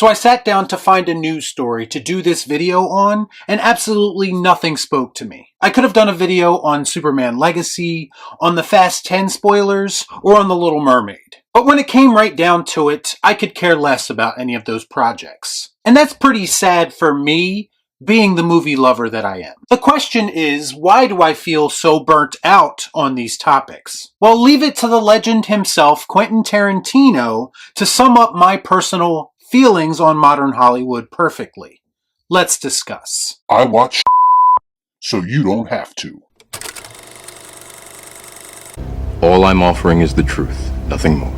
So I sat down to find a news story to do this video on, and absolutely nothing spoke to me. I could have done a video on Superman Legacy, on the Fast 10 spoilers, or on The Little Mermaid. But when it came right down to it, I could care less about any of those projects. And that's pretty sad for me, being the movie lover that I am. The question is, why do I feel so burnt out on these topics? Well, leave it to the legend himself, Quentin Tarantino, to sum up my personal feelings on modern Hollywood perfectly. Let's discuss. I watch so you don't have to. All I'm offering is the truth, nothing more.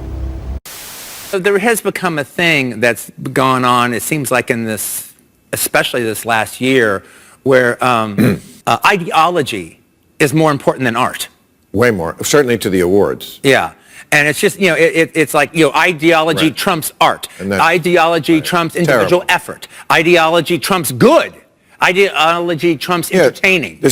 There has become a thing that's gone on, it seems like in this, especially this last year, where ideology is more important than art. Way more, certainly to the awards. Yeah. And it's just, it's like, ideology trumps art. Ideology trumps individual effort. Ideology trumps good. Ideology trumps entertaining.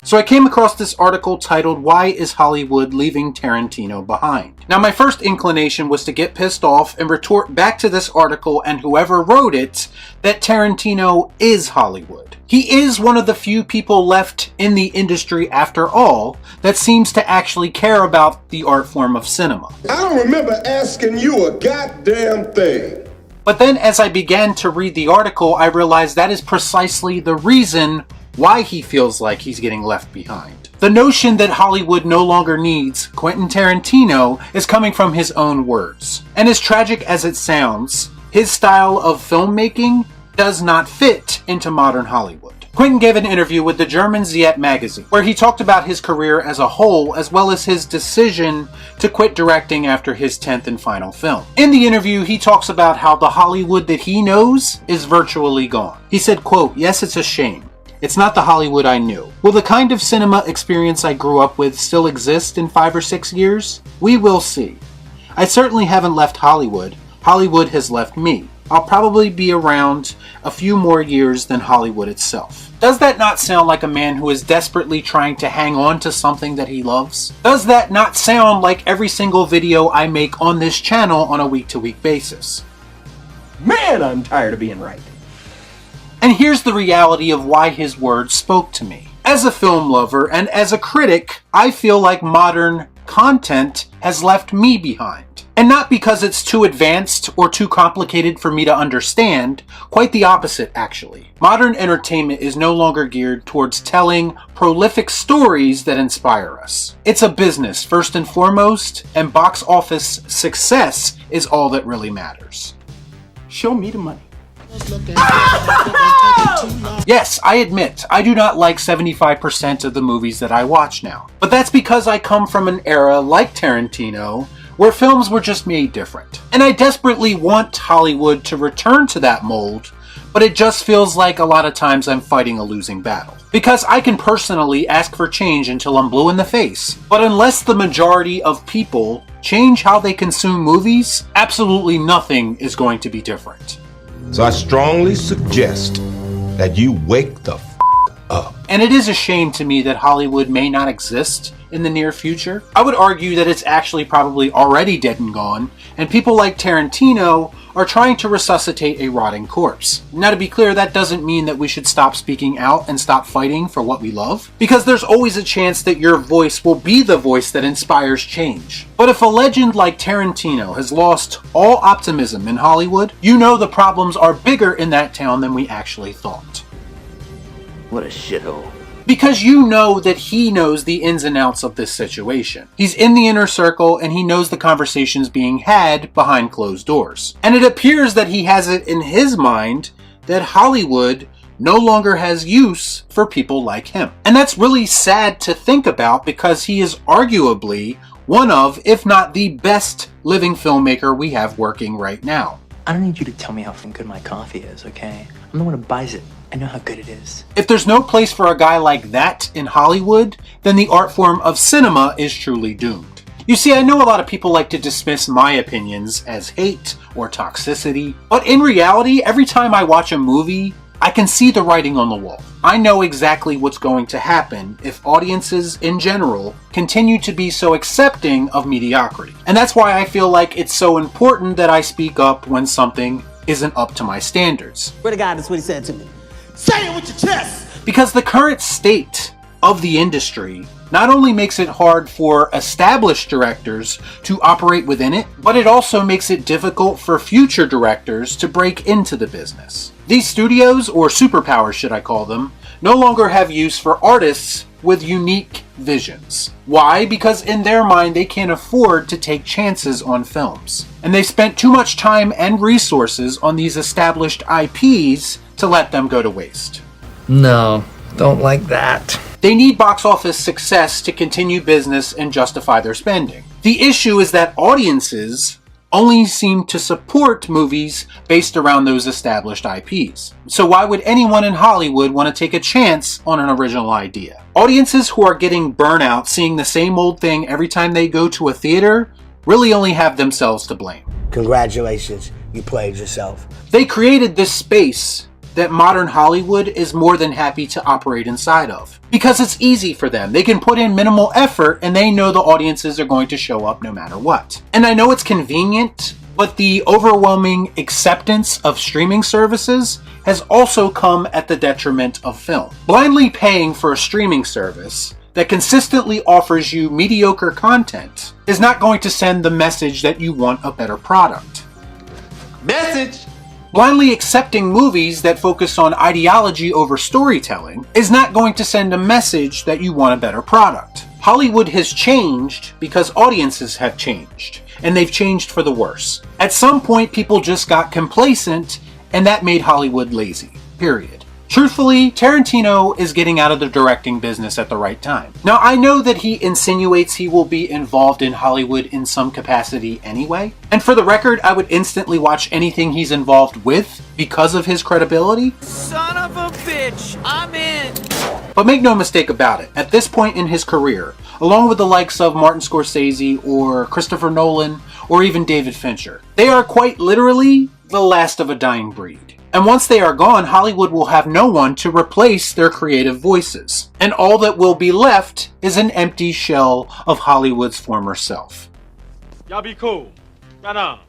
So I came across this article titled, "Why is Hollywood Leaving Tarantino Behind?" Now my first inclination was to get pissed off and retort back to this article and whoever wrote it that Tarantino is Hollywood. He is one of the few people left in the industry, after all, that seems to actually care about the art form of cinema. I don't remember asking you a goddamn thing. But then as I began to read the article, I realized that is precisely the reason why he feels like he's getting left behind. The notion that Hollywood no longer needs Quentin Tarantino is coming from his own words. And as tragic as it sounds, his style of filmmaking does not fit into modern Hollywood. Quentin gave an interview with the German Ziet magazine, where he talked about his career as a whole, as well as his decision to quit directing after his 10th and final film. In the interview, he talks about how the Hollywood that he knows is virtually gone. He said, quote, "Yes, it's a shame. It's not the Hollywood I knew. Will the kind of cinema experience I grew up with still exist in 5 or 6 years? We will see. I certainly haven't left Hollywood. Hollywood has left me. I'll probably be around a few more years than Hollywood itself." Does that not sound like a man who is desperately trying to hang on to something that he loves? Does that not sound like every single video I make on this channel on a week-to-week basis? Man, I'm tired of being right. And here's the reality of why his words spoke to me. As a film lover and as a critic, I feel like modern content has left me behind. And not because it's too advanced or too complicated for me to understand, quite the opposite actually. Modern entertainment is no longer geared towards telling prolific stories that inspire us. It's a business first and foremost, and box office success is all that really matters. Show me the money. Yes, I admit, I do not like 75% of the movies that I watch now. But that's because I come from an era like Tarantino, where films were just made different. And I desperately want Hollywood to return to that mold, but it just feels like a lot of times I'm fighting a losing battle. Because I can personally ask for change until I'm blue in the face, but unless the majority of people change how they consume movies, absolutely nothing is going to be different. So I strongly suggest that you wake the up. And it is a shame to me that Hollywood may not exist in the near future. I would argue that it's actually probably already dead and gone, and people like Tarantino are trying to resuscitate a rotting corpse. Now, to be clear, that doesn't mean that we should stop speaking out and stop fighting for what we love, because there's always a chance that your voice will be the voice that inspires change. But if a legend like Tarantino has lost all optimism in Hollywood, you know the problems are bigger in that town than we actually thought. What a shithole. Because you know that he knows the ins and outs of this situation. He's in the inner circle and he knows the conversations being had behind closed doors. And it appears that he has it in his mind that Hollywood no longer has use for people like him. And that's really sad to think about because he is arguably one of, if not the best living filmmaker we have working right now. I don't need you to tell me how good my coffee is, okay? I'm the one who buys it. I know how good it is. If there's no place for a guy like that in Hollywood, then the art form of cinema is truly doomed. You see, I know a lot of people like to dismiss my opinions as hate or toxicity, but in reality, every time I watch a movie, I can see the writing on the wall. I know exactly what's going to happen if audiences in general continue to be so accepting of mediocrity. And that's why I feel like it's so important that I speak up when something isn't up to my standards. Swear to God, that's what he said to me. Say it with your chest! Because the current state of the industry not only makes it hard for established directors to operate within it, but it also makes it difficult for future directors to break into the business. These studios, or superpowers should I call them, no longer have use for artists with unique visions. Why? Because in their mind they can't afford to take chances on films. And they spent too much time and resources on these established IPs to let them go to waste. No, don't like that. They need box office success to continue business and justify their spending. The issue is that audiences only seem to support movies based around those established IPs. So why would anyone in Hollywood want to take a chance on an original idea? Audiences who are getting burnout seeing the same old thing every time they go to a theater really only have themselves to blame. Congratulations, you played yourself. They created this space that modern Hollywood is more than happy to operate inside of. Because it's easy for them. They can put in minimal effort and they know the audiences are going to show up no matter what. And I know it's convenient, but the overwhelming acceptance of streaming services has also come at the detriment of film. Blindly paying for a streaming service that consistently offers you mediocre content is not going to send the message that you want a better product. Message! Blindly accepting movies that focus on ideology over storytelling is not going to send a message that you want a better product. Hollywood has changed because audiences have changed, and they've changed for the worse. At some point, people just got complacent, and that made Hollywood lazy. Period. Truthfully, Tarantino is getting out of the directing business at the right time. Now, I know that he insinuates he will be involved in Hollywood in some capacity anyway, and for the record, I would instantly watch anything he's involved with because of his credibility. Son of a bitch, I'm in. But make no mistake about it, at this point in his career, along with the likes of Martin Scorsese or Christopher Nolan or even David Fincher, they are quite literally the last of a dying breed. And once they are gone, Hollywood will have no one to replace their creative voices. And all that will be left is an empty shell of Hollywood's former self. Y'all be cool. Right on.